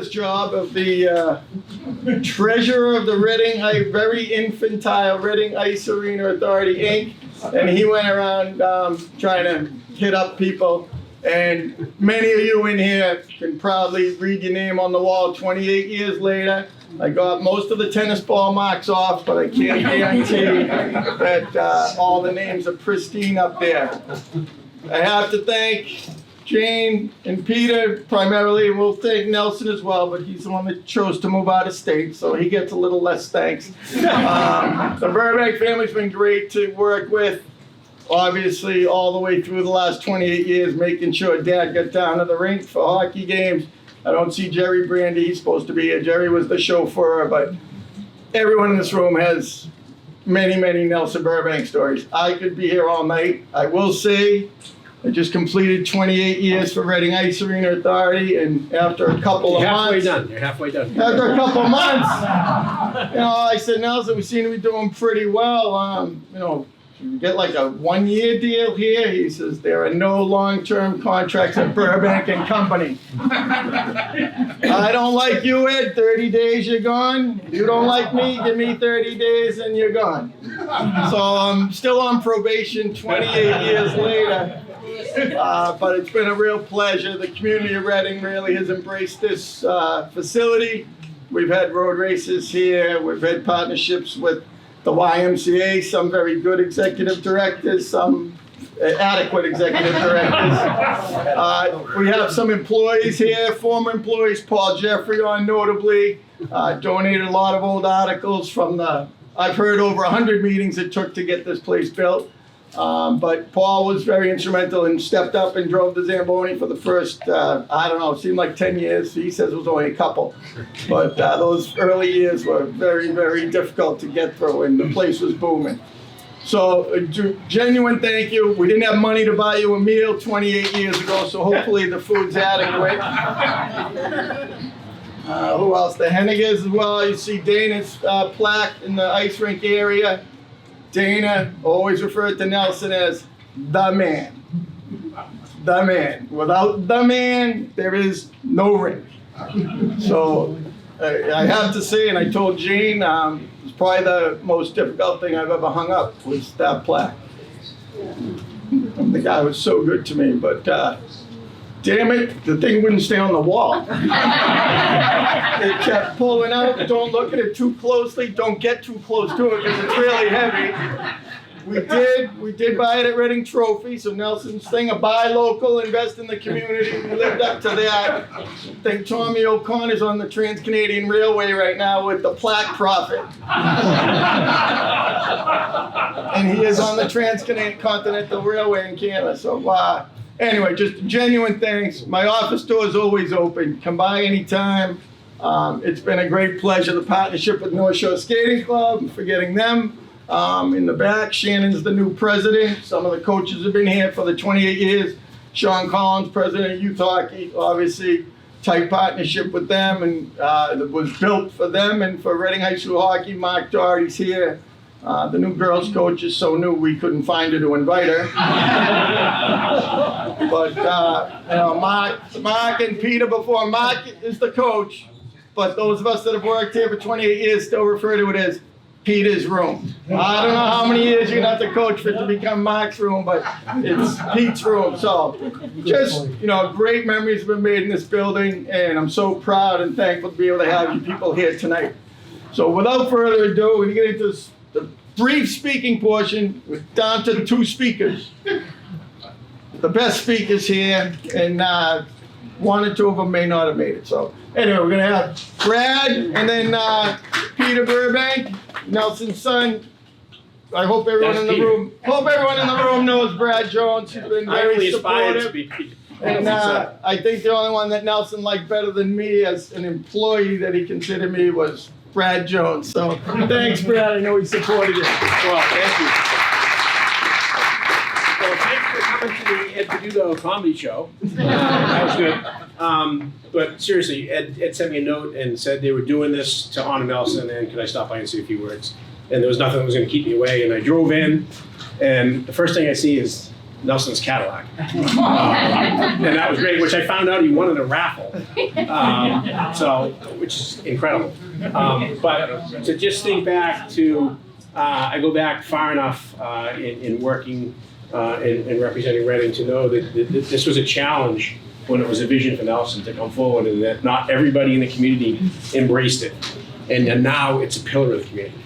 fabulous job of the treasurer of the very infantile Reading Ice Arena Authority, Inc. And he went around trying to hit up people. And many of you in here can probably read your name on the wall 28 years later. I got most of the tennis ball marks off, but I can't guarantee that all the names are pristine up there. I have to thank Jane and Peter primarily, and we'll thank Nelson as well, but he's the one that chose to move out of state, so he gets a little less thanks. The Burbank family's been great to work with, obviously all the way through the last 28 years, making sure Dad got down to the rink for hockey games. I don't see Jerry Brandy, he's supposed to be here. Jerry was the chauffeur, but everyone in this room has many, many Nelson Burbank stories. I could be here all night. I will say, I just completed 28 years for Reading Ice Arena Authority, and after a couple of months... You're halfway done. After a couple of months, I said, Nelson, we seem to be doing pretty well. You get like a 1-year deal here. He says, there are no long-term contracts at Burbank and Company. I don't like you, Ed. 30 days, you're gone. You don't like me, give me 30 days and you're gone. So I'm still on probation 28 years later. But it's been a real pleasure. The community of Reading really has embraced this facility. We've had road races here. We've had partnerships with the YMCA, some very good executive directors, some adequate executive directors. We have some employees here, former employees, Paul Jeffrey on notably, donated a lot of old articles from I've heard over 100 meetings it took to get this place built. But Paul was very instrumental and stepped up and drove the Zamboni for the first, it seemed like 10 years. He says it was only a couple. But those early years were very, very difficult to get through, and the place was booming. So a genuine thank you. We didn't have money to buy you a meal 28 years ago, so hopefully the food's adequate. Who else? The Henniges as well. You see Dana's plaque in the ice rink area. Dana always referred to Nelson as the man. The man. Without the man, there is no rink. So I have to say, and I told Jane, it's probably the most difficult thing I've ever hung up was that plaque. The guy was so good to me, but damn it, the thing wouldn't stay on the wall. It kept pulling out. Don't look at it too closely. Don't get too close to it because it's really heavy. We did buy it at Reading Trophy, so Nelson's thing, a buy local, invest in the community. We lived up to that. I think Tommy O'Connor's on the Trans-Canadian Railway right now with the plaque profit. And he is on the Trans-Continental Railway in Canada, so anyway, just genuine thanks. My office door is always open. Come by anytime. It's been a great pleasure. The partnership with North Shore Skating Club, for getting them in the back. Shannon's the new president. Some of the coaches have been here for the 28 years. Sean Collins, president of youth hockey, obviously tight partnership with them, and it was built for them and for Reading High School hockey. Mark Doherty's here. The new girls coach is so new we couldn't find her to invite her. But Mark and Peter before. Mark is the coach, but those of us that have worked here for 28 years still refer to it as Peter's room. I don't know how many years you're gonna have to coach for it to become Mark's room, but it's Pete's room. So just, great memories have been made in this building, and I'm so proud and thankful to be able to have you people here tonight. So without further ado, we're gonna get into the brief speaking portion. We're down to 2 speakers. The best speakers here, and 1 or 2 of them may not have made it. So anyway, we're gonna have Brad and then Peter Burbank, Nelson's son. I hope everyone in the room knows Brad Jones. He's been very supportive. And I think the only one that Nelson liked better than me as an employee that he considered me was Brad Jones. So thanks, Brad. I know he supported it. Well, thank you. Well, thanks for coming to the Ed Peduto comedy show. That was good. But seriously, Ed sent me a note and said they were doing this to honor Nelson, and could I stop by and say a few words? And there was nothing that was going to keep me away. And I drove in, and the first thing I see is Nelson's Cadillac. And that was great, which I found out he won in a raffle. Which is incredible. But to just think back to, I go back far enough in working and representing Reading to know that this was a challenge when it was a vision for Nelson to come forward, and that not everybody in the community embraced it. And now it's a pillar of the community,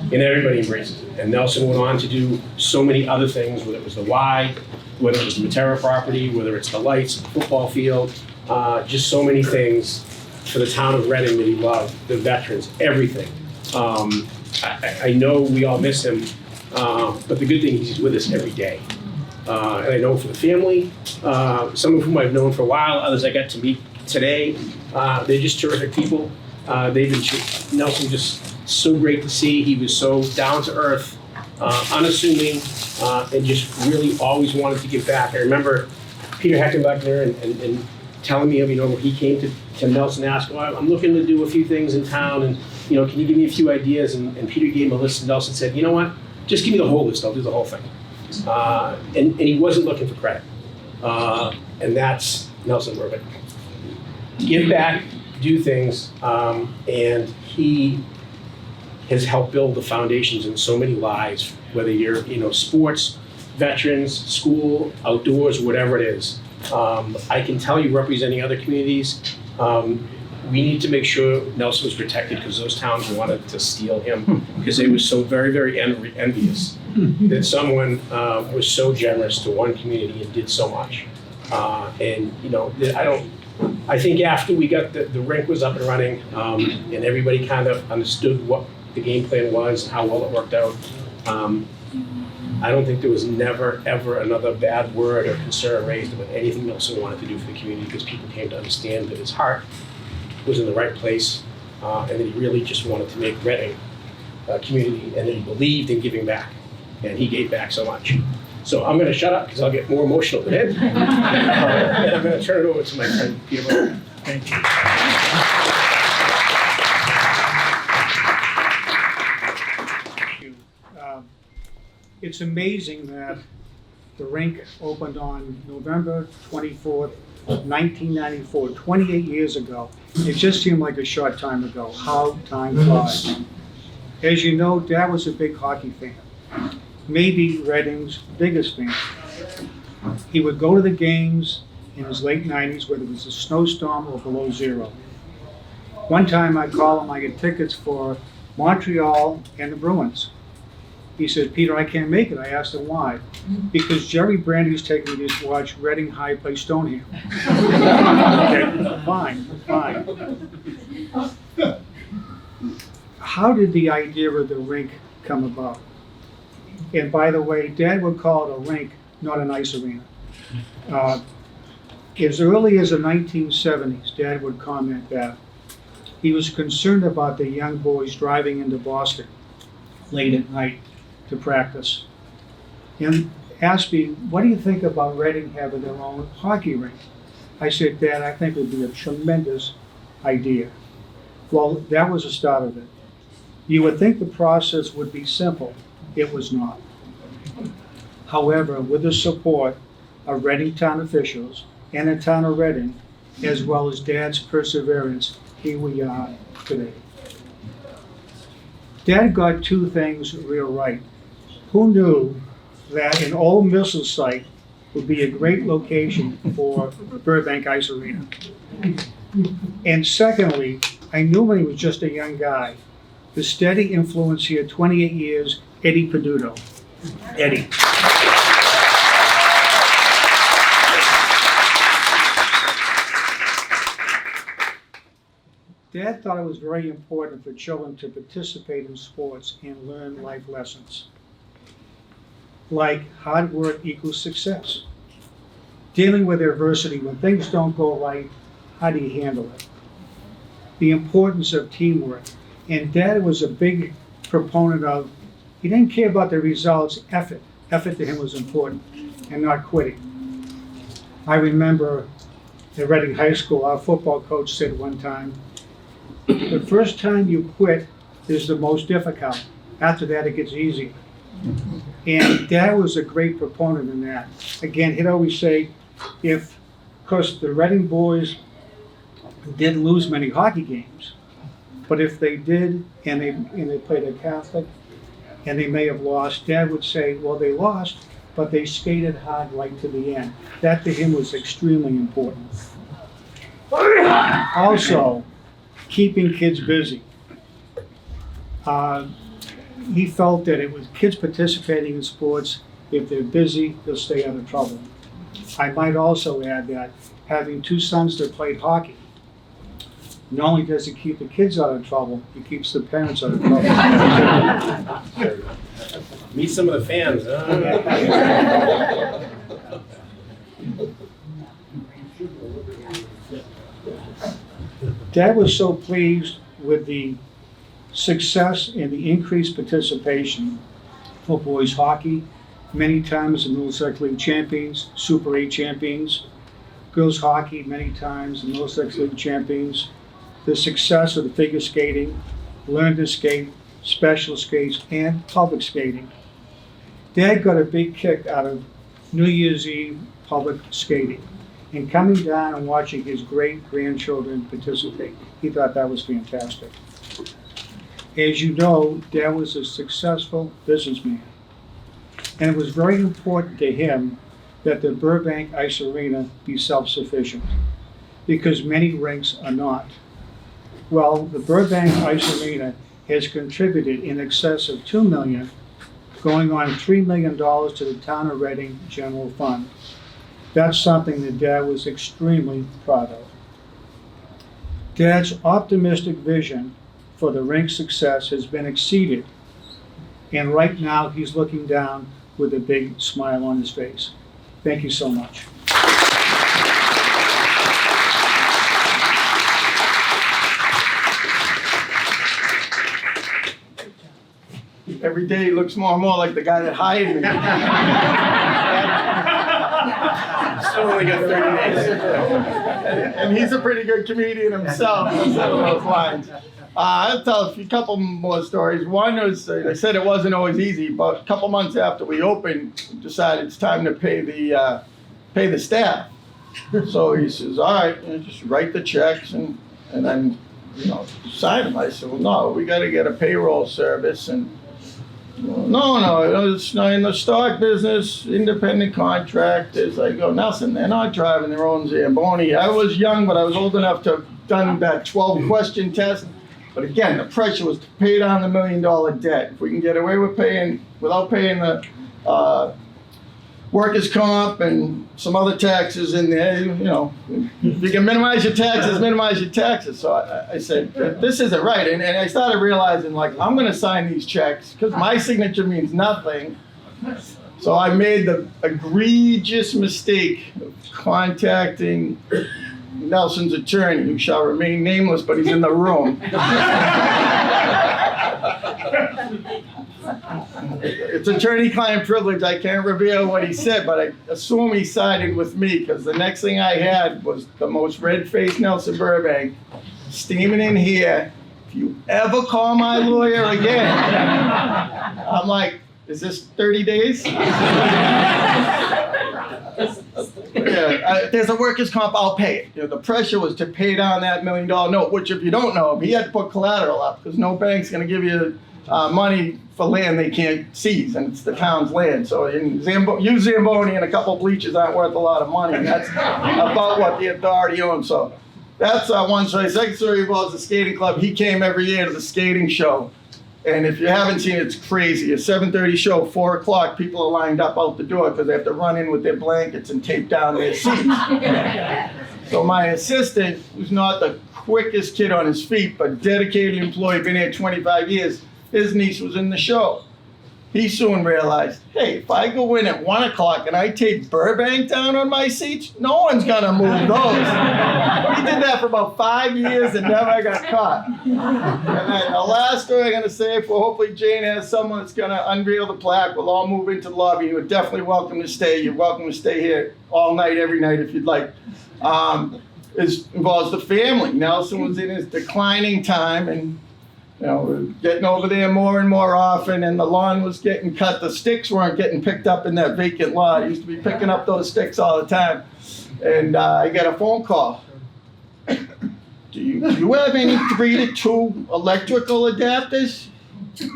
and everybody embraces it. And Nelson went on to do so many other things, whether it was the Y, whether it was the Matera property, whether it's the lights, the football field, just so many things for the town of Reading that he loved, the veterans, everything. I know we all miss him, but the good thing is he's with us every day. And I know for the family, some of whom I've known for a while, others I got to meet today. They're just terrific people. Nelson just so great to see. He was so down to earth, unassuming, and just really always wanted to give back. I remember Peter Heckenbeckner and telling me, he came to Nelson and asked, I'm looking to do a few things in town, and can you give me a few ideas? And Peter gave him a list, and Nelson said, you know what, just give me the whole list, I'll do the whole thing. And he wasn't looking for credit. And that's Nelson Burbank. Give back, do things, and he has helped build the foundations in so many lives, whether you're, sports, veterans, school, outdoors, whatever it is. I can tell you, representing other communities, we need to make sure Nelson was protected because those towns wanted to steal him because they were so very, very envious that someone was so generous to one community and did so much. I think after we got the rink was up and running and everybody kind of understood what the game plan was and how well it worked out, I don't think there was never, ever another bad word or concern raised about anything Nelson wanted to do for the community because people came to understand that his heart was in the right place and that he really just wanted to make Reading a community and that he believed in giving back. And he gave back so much. So I'm going to shut up because I'll get more emotional than it. And I'm going to turn it over to my friend Peter. Thank you. It's amazing that the rink opened on November 24th, 1994, 28 years ago. It just seemed like a short time ago. How time flies. As you know, Dad was a big hockey fan. Maybe Reading's biggest fan. He would go to the games in his late 90s, whether it was a snowstorm or below zero. One time I called him, I get tickets for Montreal and the Bruins. He said, Peter, I can't make it. I asked him why. Because Jerry Brandy's taking me to watch Reading High play Stoneham. Okay, fine. How did the idea of the rink come about? And by the way, Dad would call it a rink, not an ice arena. As early as the 1970s, Dad would comment that he was concerned about the young boys driving into Boston late at night to practice. And asked me, what do you think about Reading having their own hockey rink? I said, Dad, I think it would be a tremendous idea. Well, that was the start of it. You would think the process would be simple. It was not. However, with the support of Reading town officials and the town of Reading, as well as Dad's perseverance, here we are today. Dad got two things real right. Who knew that an old missile site would be a great location for Burbank Ice Arena? And secondly, I knew when he was just a young guy, the steady influence here, 28 years, Eddie Peduto. Eddie. Dad thought it was very important for children to participate in sports and learn life lessons. Like hard work equals success. Dealing with adversity, when things don't go right, how do you handle it? The importance of teamwork. And Dad was a big proponent of, he didn't care about the results, effort. Effort to him was important, and not quitting. I remember at Reading High School, our football coach said one time, the first time you quit is the most difficult. After that, it gets easier. And Dad was a great proponent in that. Again, he'd always say, of course, the Reading boys didn't lose many hockey games, but if they did, and they played a Catholic, and they may have lost, Dad would say, well, they lost, but they skated hard right to the end. That to him was extremely important. Also, keeping kids busy. He felt that it was kids participating in sports, if they're busy, they'll stay out of trouble. I might also add that having two sons that played hockey, not only does it keep the kids out of trouble, it keeps the parents out of trouble. Meet some of the fans. Dad was so pleased with the success and the increased participation for boys hockey, many times the Middlesex League champions, Super 8 champions, girls hockey, many times the Middlesex League champions, the success of the figure skating, learn to skate, special skates, and public skating. Dad got a big kick out of New Year's Eve public skating and coming down and watching his great-grandchildren participate. He thought that was fantastic. As you know, Dad was a successful businessman, and it was very important to him that the Burbank Ice Arena be self-sufficient, because many rinks are not. Well, the Burbank Ice Arena has contributed in excess of $2 million, going on $3 million to the Town of Reading General Fund. That's something that Dad was extremely proud of. Dad's optimistic vision for the rink's success has been exceeded, and right now he's looking down with a big smile on his face. Thank you so much. Every day he looks more and more like the guy that hired me. Still only got 30 days. And he's a pretty good comedian himself on some of those lines. I'll tell a couple more stories. One was, I said it wasn't always easy, but a couple months after we opened, we decided it's time to pay the staff. So he says, all right, just write the checks and then, sign them. I said, well, no, we got to get a payroll service. And no, it's not in the stock business, independent contractors. I go, Nelson, they're not driving their own Zamboni. I was young, but I was old enough to have done that 12-question test. But again, the pressure was to pay down the $1 million debt. If we can get away with without paying the workers' comp and some other taxes in there, if you can minimize your taxes, minimize your taxes. So I said, this isn't right. And I started realizing, I'm going to sign these checks because my signature means nothing. So I made the egregious mistake of contacting Nelson's attorney, who shall remain nameless, but he's in the room. It's attorney-client privilege. I can't reveal what he said, but I assume he sided with me, because the next thing I had was the most red-faced Nelson Burbank steaming in here. If you ever call my lawyer again, I'm like, is this 30 days? There's a workers' comp, I'll pay it. The pressure was to pay down that $1 million note, which, if you don't know, he had to put collateral up, because no bank's going to give you money for land they can't seize, and it's the town's land. So use Zamboni and a couple bleachers aren't worth a lot of money, and that's about what the authority owns. So that's one story. Second story involves the skating club. He came every year to the skating show. And if you haven't seen it, it's crazy. A 7:30 show, 4 o'clock, people are lined up out the door because they have to run in with their blankets and tape down their seats. So my assistant, who's not the quickest kid on his feet, but dedicated employee, been here 25 years, his niece was in the show. He soon realized, hey, if I go in at 1 o'clock and I tape Burbank down on my seats, no one's gonna move those. He did that for about 5 years and never got caught. And then the last story I'm gonna say, for hopefully Jane has someone that's gonna unveil the plaque, we'll all move into the lobby. You're definitely welcome to stay. You're welcome to stay here all night, every night if you'd like. It involves the family. Nelson was in his declining time, and You know, we were getting over there more and more often, and the lawn was getting cut. The sticks weren't getting picked up in that vacant lot. I used to be picking up those sticks all the time. And I got a phone call. Do you have any 3 to 2 electrical adapters? You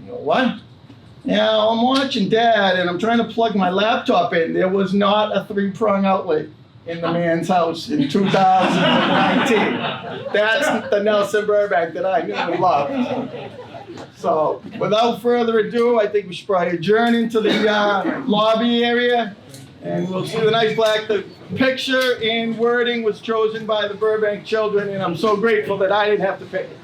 know, what? Yeah, I'm watching Dad, and I'm trying to plug my laptop in. There was not a 3-prong outlet in the man's house in 2019. That's the Nelson Burbank that I knew and loved. So, without further ado, I think we should probably adjourn into the lobby area, and we'll see the nice plaque. The picture and wording was chosen by the Burbank children, and I'm so grateful that I didn't have to pick it.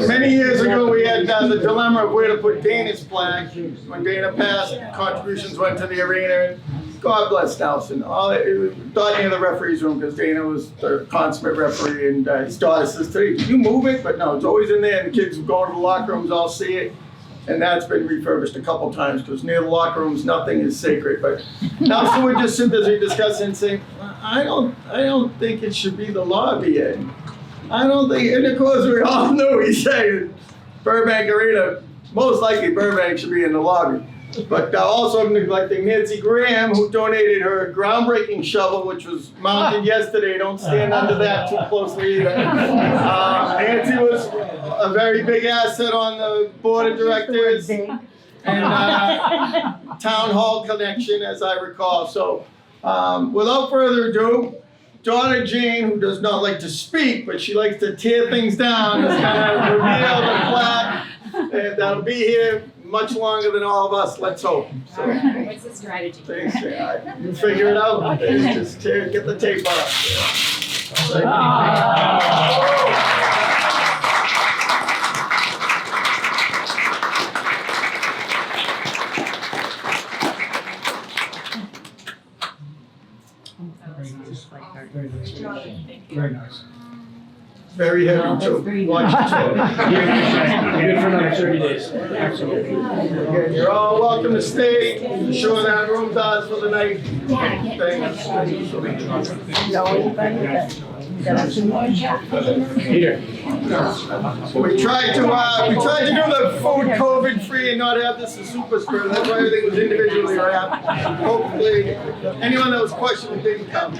Many years ago, we had the dilemma of where to put Dana's plaque. When Dana passed, contributions went to the arena, and God bless Nelson. Thought near the referee's room because Dana was the consummate referee, and his daughter says today, "Did you move it?" But no, it's always in there, and the kids who go to the locker rooms all see it. And that's been refurbished a couple times because near the locker rooms, nothing is sacred. But Nelson would just sit as we discuss and say, I don't think it should be the lobby end. I don't think, and of course we all knew he said Burbank Arena, most likely Burbank should be in the lobby. But also neglecting Nancy Graham, who donated her groundbreaking shovel, which was mounted yesterday. Don't stand under that too closely either. Nancy was a very big asset on the board of directors and town hall connection, as I recall. So without further ado, daughter Jane, who does not like to speak, but she likes to tear things down, is going to reveal the plaque, and that'll be here much longer than all of us, let's hope. So, all right. What's the strategy? Thanks, you figure it out. Just get the tape off. Very nice. Very heavy too. Watch it too. Good for another 30 days. Absolutely. Again, you're all welcome to stay. Be sure that room's ours for the night. Peter. We tried to do the food COVID free and not have this as super spread. That's why everything was individually wrapped. Hopefully, anyone that was questioning didn't come.